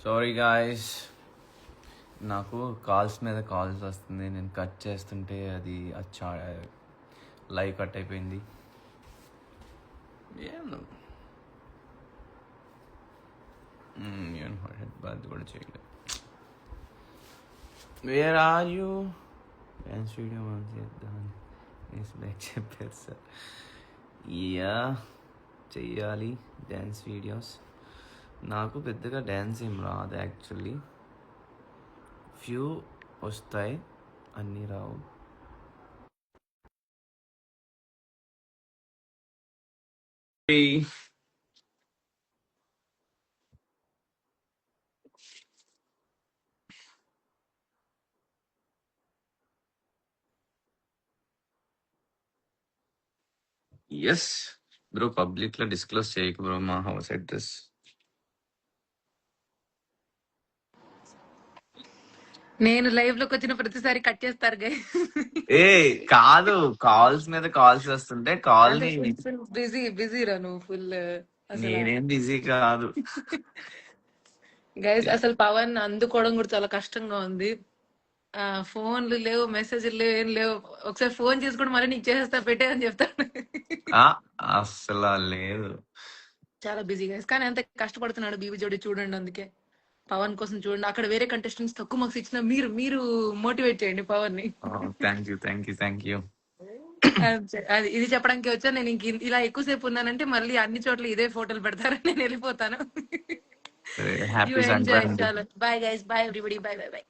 Sorry guys, నాకు calls మీద calls వస్తుంది. నేను కట్ చేస్తుంటే అది లైవ్ కట్ అయిపోయింది. ఏం బాధ కూడా చేయలేదు. Where are you? Dance video చేద్దాం చెప్పారు సార్. యా, చెయ్యాలి డ్యాన్స్ వీడియోస్. నాకు పెద్దగా డ్యాన్స్ ఏం రాదు యాక్చువల్లీ. ఫ్యూ వస్తాయి, అన్నీ రావు. ఎస్ బ్రో, పబ్లిక్ లో డిస్క్లోజ్ చేయకు బ్రో మా హౌస్ అడ్రస్. నేను లైవ్ లోకి వచ్చిన ప్రతిసారి కట్ చేస్తారు ఏ కాదు, కాల్స్ మీద కాల్స్ వస్తుంటే కాల్ ని బిజీ రా నువ్వు ఫుల్. అసలు నేనేం బిజీ కాదు గైస్, అసలు పవన్ అందుకోవడం కూడా చాలా కష్టంగా ఉంది. ఫోన్లు లేవు, మెసేజ్లు లేవు, ఏం లేవు. ఒకసారి ఫోన్ చేసి కూడా మళ్ళీ నీకు చేసేస్తా పెట్టే అని చెప్తాను. అసలు లేదు, చాలా బిజీ గైస్. కానీ అంత కష్టపడుతున్నాడు బీబీ జోడి, చూడండి. అందుకే పవన్ కోసం చూడండి. అక్కడ వేరే కంటెస్టెంట్స్ తక్కువ మార్క్స్ ఇచ్చిన మీరు మీరు మోటివేట్ చేయండి పవన్ ని. Thank you. అది ఇది చెప్పడానికి వచ్చా. నేను ఇంక ఇలా ఎక్కువసేపు ఉన్నానంటే మళ్ళీ అన్ని చోట్ల ఇదే ఫోటోలు పెడతారని నేను వెళ్ళిపోతాను. You enjoy. చాలా bye guys, bye everybody, bye bye bye.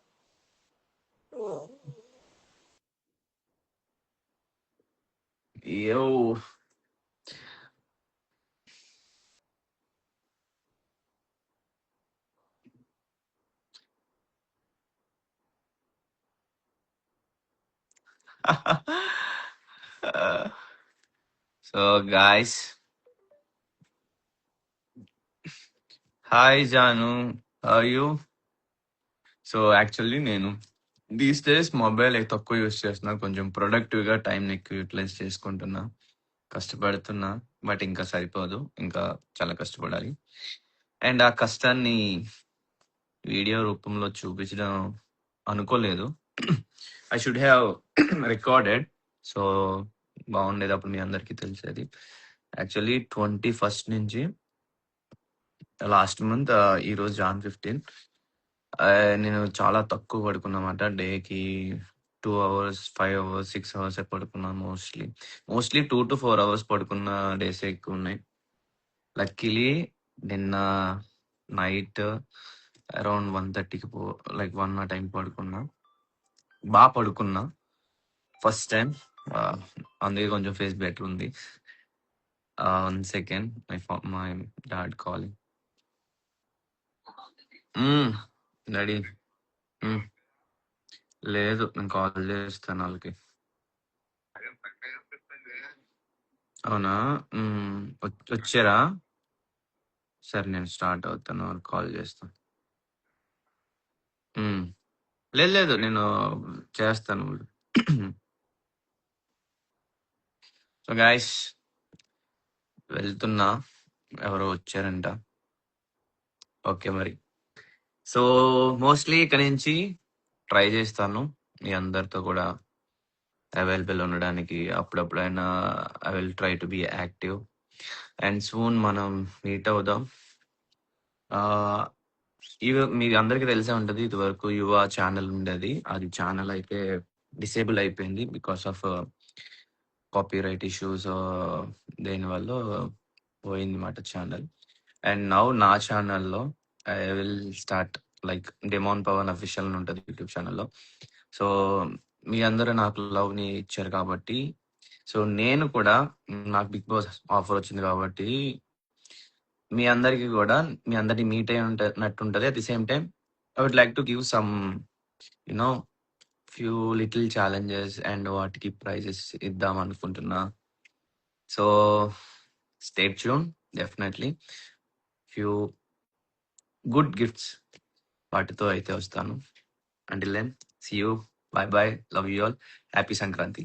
Yo so guys, hi Janu, how you? So actually నేను దీస్ డేస్ మొబైల్ తక్కువ యూస్ చేస్తున్నా, కొంచెం ప్రొడక్టివ్గా టైం ఎక్కువ యూటిలైజ్ చేసుకుంటున్నా, కష్టపడుతున్నా. బట్ ఇంకా సరిపోదు, ఇంకా చాలా కష్టపడాలి. అండ్ ఆ కష్టాన్ని వీడియో రూపంలో చూపించడం అనుకోలేదు. I should have recorded. So బాగుండేది, అప్పుడు మీ అందరికీ తెలిసేది. యాక్చువల్లీ 21st నుంచి లాస్ట్ మంత్, ఈరోజు Jan 15, నేను చాలా తక్కువ పడుకున్నమాట. డేకి 2 hours, 5 hours, 6 hours పడుకున్నాను. మోస్ట్లీ 2 to 4 hours పడుకున్న డేస్ ఎక్కువ ఉన్నాయి. లక్కీలీ నిన్న నైట్ అరౌండ్ 1:30కి 1 ఆ టైం పడుకున్నా. బాగా పడుకున్నా ఫస్ట్ టైం, అందుకే కొంచెం ఫేస్ బెటర్ ఉంది. 1 second, my dad calling. Daddy లేదు, నేను కాల్ చేస్తాను వాళ్ళకి. అవునా? వచ్చారా? సరే, నేను స్టార్ట్ అవుతాను, వాళ్ళకి కాల్ చేస్తాను. లేదు, నేను చేస్తాను. సో గాయస్, వెళ్తున్నా, ఎవరో వచ్చారంట. ఓకే మరి. సో మోస్ట్లీ ఇక్కడ నుంచి ట్రై చేస్తాను మీ అందరితో కూడా అవైలబుల్ ఉండడానికి. అప్పుడప్పుడైనా I will try to be active. And soon మనం మీట్ అవుదాం. మీకు అందరికీ తెలిసే ఉంటుంది, ఇది వరకు యువ ఛానల్ ఉండేది. అది ఛానల్ అయితే డిసేబుల్ అయిపోయింది బికాస్ ఆఫ్ కాపీరైట్ ఇష్యూస్. దేనివల్ల పోయింది మాట ఛానల్. అండ్ నౌ నా ఛానల్లో I will start like Demon Pavan official అని ఉంటుంది యూట్యూబ్ ఛానల్లో. సో మీ అందరూ నాకు లవ్ ని ఇచ్చారు కాబట్టి, సో నేను కూడా, నాకు బిగ్ బాస్ ఆఫర్ వచ్చింది కాబట్టి మీ అందరికి కూడా, మీ అందరినీ మీట్ అయి ఉంటది. At the same time I would like to give some you know few little challenges and వాటికి ప్రైజెస్ ఇద్దాం అనుకుంటున్నా. So stay tune, definitely few good gifts వాటితో అయితే వస్తాను. Until then, see you, bye bye, love you all, happy Sankranti.